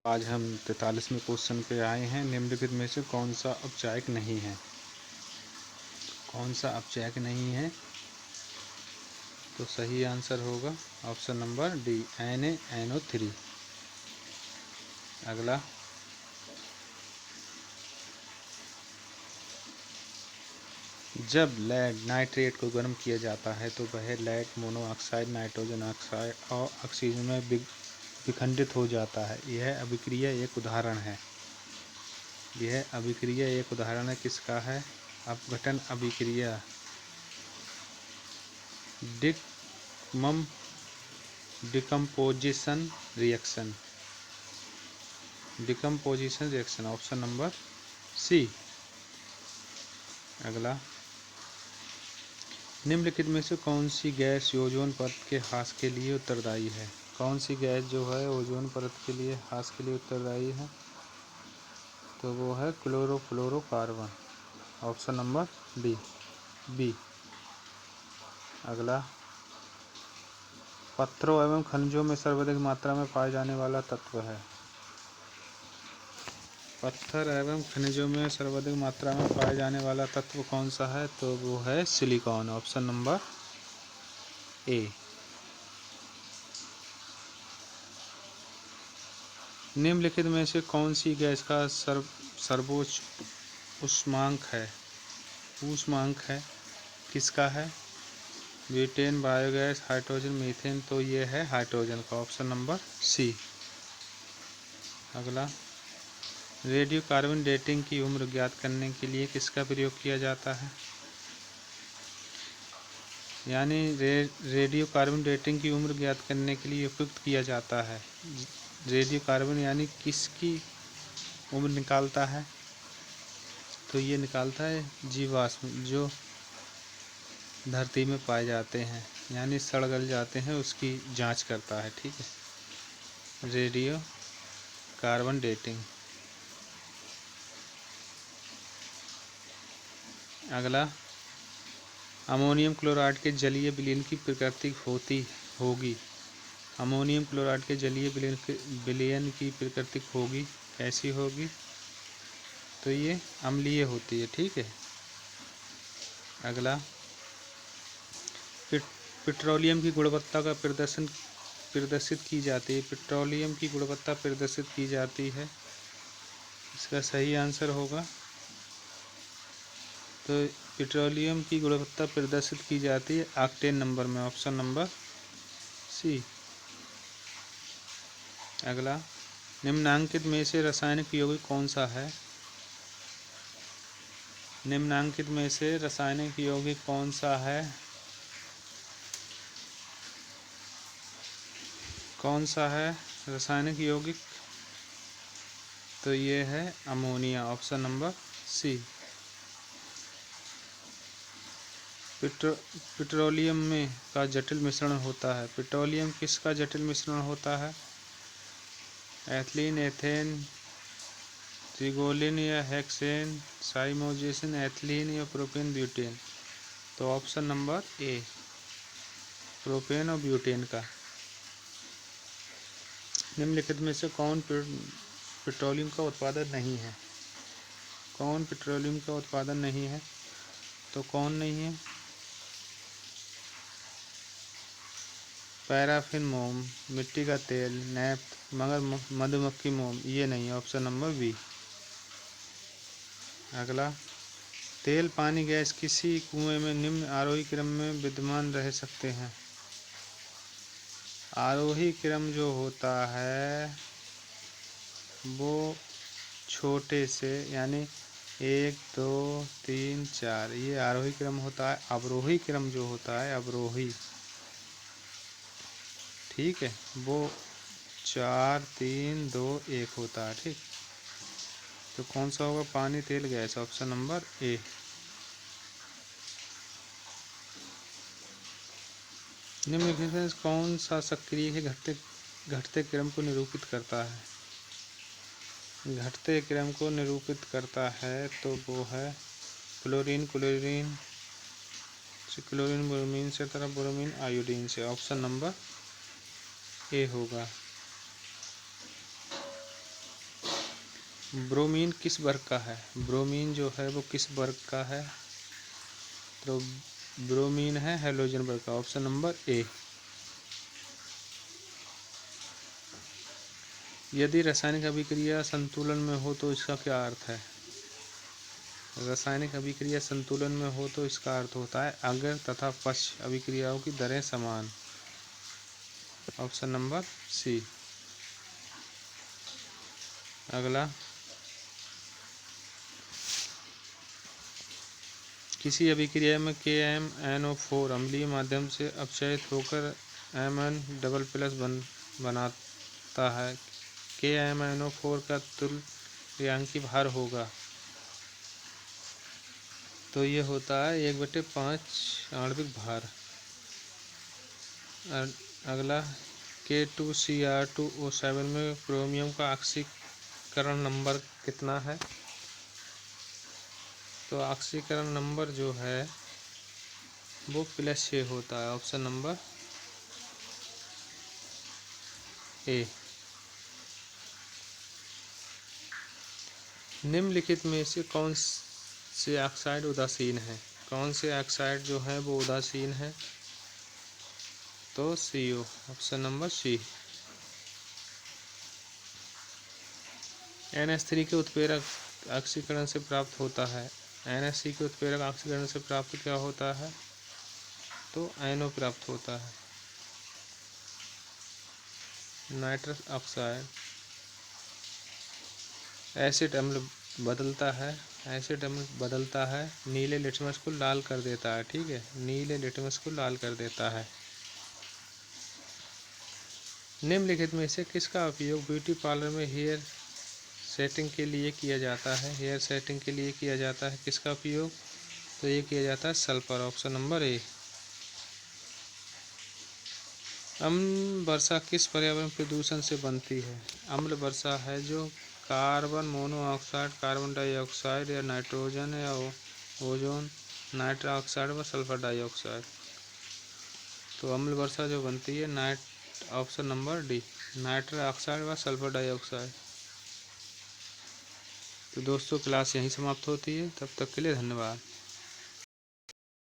आज हम 43वें क्वेश्चन पे आए हैं। निम्नलिखित में से कौन सा अपचायक नहीं है? कौन सा अपचायक नहीं है? तो सही आंसर होगा ऑप्शन नंबर डी, NaNO3। अगला, जब लेड नाइट्रेट को गर्म किया जाता है तो वह लेड मोनोऑक्साइड नाइट्रोजन ऑक्साइड और ऑक्सीजन में विखंडित हो जाता है। यह अभिक्रिया एक उदाहरण है। यह अभिक्रिया एक उदाहरण है किसका है? अपघटन अभिक्रिया, decomposition reaction. Decomposition reaction, option number C. अगला, निम्नलिखित में से कौन सी गैस ओजोन परत के ह्रास के लिए उत्तरदायी है? कौन सी गैस जो है ओजोन परत के लिए ह्रास के लिए उत्तरदायी है? तो वो है chlorofluorocarbon, option number D, B. अगला, पत्थरों एवं खनिजों में सर्वाधिक मात्रा में पाए जाने वाला तत्व है। पत्थर एवं खनिजों में सर्वाधिक मात्रा में पाए जाने वाला तत्व कौन सा है? तो वो है सिलिकॉन, ऑप्शन नंबर ए। निम्नलिखित में से कौन सी गैस का सर्वोच्च ऊष्मांक है किसका है? Butane, biogas, hydrogen, methane. तो ये है हाइड्रोजन का, ऑप्शन नंबर सी। अगला, रेडियो कार्बन डेटिंग की उम्र ज्ञात करने के लिए किसका प्रयोग किया जाता है? यानी रेडियो कार्बन डेटिंग की उम्र ज्ञात करने के लिए उपयुक्त किया जाता है। रेडियो कार्बन यानी किसकी उम्र निकालता है? तो ये निकालता है जीवाश्म जो धरती में पाए जाते हैं, यानी सड़ गल जाते हैं, उसकी जांच करता है। ठीक है, रेडियो कार्बन डेटिंग। अगला, अमोनियम क्लोराइड के जलीय विलयन की प्रकृति होगी। अमोनियम क्लोराइड के जलीय विलयन की प्रकृति होगी, कैसी होगी? तो ये अम्लीय होती है। ठीक है। अगला, पेट्रोलियम की गुणवत्ता का प्रदर्शित की जाती है। पेट्रोलियम की गुणवत्ता प्रदर्शित की जाती है, इसका सही आंसर होगा। तो पेट्रोलियम की गुणवत्ता प्रदर्शित की जाती है ऑक्टेन नंबर में, ऑप्शन नंबर सी। अगला, निम्नांकित में से रासायनिक यौगिक कौन सा है? निम्नांकित में से रासायनिक यौगिक कौन सा है? कौन सा है रासायनिक यौगिक? तो ये है ammonia, option number C. Petroleum में का जटिल मिश्रण होता है। पेट्रोलियम किसका जटिल मिश्रण होता है? एथिलीन, एथेन, ट्रिगोलिन या हेक्सेन, साइमोजेसिन, एथिलीन या प्रोपेन, ब्यूटेन। तो ऑप्शन नंबर ए, प्रोपेन और ब्यूटेन का। निम्नलिखित में से कौन पेट्रोलियम का उत्पादन नहीं है? कौन पेट्रोलियम का उत्पादन नहीं है? तो कौन नहीं है? पैराफिन मोम, मिट्टी का तेल, नेफ्थ, मगर मधुमक्खी मोम, ये नहीं, ऑप्शन नंबर बी। अगला, तेल, पानी, गैस किसी कुएं में निम्न आरोही क्रम में विद्यमान रह सकते हैं। आरोही क्रम जो होता है वो छोटे से, यानी 1 2 3 4, ये आरोही क्रम होता है। अवरोही क्रम जो होता है, अवरोही, ठीक है, वो 4 3 2 1 होता है। ठीक, तो कौन सा होगा? पानी, तेल, गैस, ऑप्शन नंबर ए। निम्नलिखित में कौन सा सक्रिय के घटते क्रम को निरूपित करता है? घटते क्रम को निरूपित करता है तो वो है क्लोरीन, क्लोरीन ब्रोमीन से, तरफ ब्रोमीन आयोडीन से, ऑप्शन नंबर ए होगा। ब्रोमीन किस वर्ग का है? ब्रोमीन जो है वो किस वर्ग का है? तो ब्रोमीन है हैलोजन वर्ग का, ऑप्शन नंबर ए। यदि रासायनिक अभिक्रिया संतुलन में हो तो इसका क्या अर्थ है? रासायनिक अभिक्रिया संतुलन में हो तो इसका अर्थ होता है अग्र तथा पश्च अभिक्रियाओं की दरें समान, ऑप्शन नंबर सी। अगला, किसी अभिक्रिया में KMnO4 अम्लीय माध्यम से अपचयित होकर Mn++ बनाता है। KMnO4 का तुल्यांकी भार होगा, तो ये होता है 1/5 आणविक भार। अगला, K2Cr2O7 में क्रोमियम का ऑक्सीकरण नंबर कितना है? तो ऑक्सीकरण नंबर जो है वो +6 होता है, ऑप्शन नंबर ए। निम्नलिखित में से कौन से ऑक्साइड उदासीन है? कौन से ऑक्साइड जो है वो उदासीन है? तो CO, ऑप्शन नंबर सी। NH3 के उत्प्रेरक ऑक्सीकरण से प्राप्त होता है। NH3 के उत्प्रेरक ऑक्सीकरण से प्राप्त क्या होता है? तो NO प्राप्त होता है। नाइट्रस ऑक्साइड एसिड अम्ल बदलता है, नीले लिटमस को लाल कर देता है। ठीक है, नीले लिटमस को लाल कर देता है। निम्नलिखित में से किसका उपयोग ब्यूटी पार्लर में हेयर सेटिंग के लिए किया जाता है? हेयर सेटिंग के लिए किया जाता है किसका उपयोग? तो ये किया जाता है सल्फर, ऑप्शन नंबर ए। अम्ल वर्षा किस पर्यावरण प्रदूषण से बनती है? अम्ल वर्षा है जो कार्बन मोनोऑक्साइड, कार्बन डाइऑक्साइड या नाइट्रोजन या ओजोन, नाइट्रस ऑक्साइड व सल्फर डाइऑक्साइड। तो अम्ल वर्षा जो बनती है option number D, nitrous oxide व सल्फर डाइऑक्साइड। तो दोस्तों क्लास यहीं समाप्त होती है, तब तक के लिए धन्यवाद।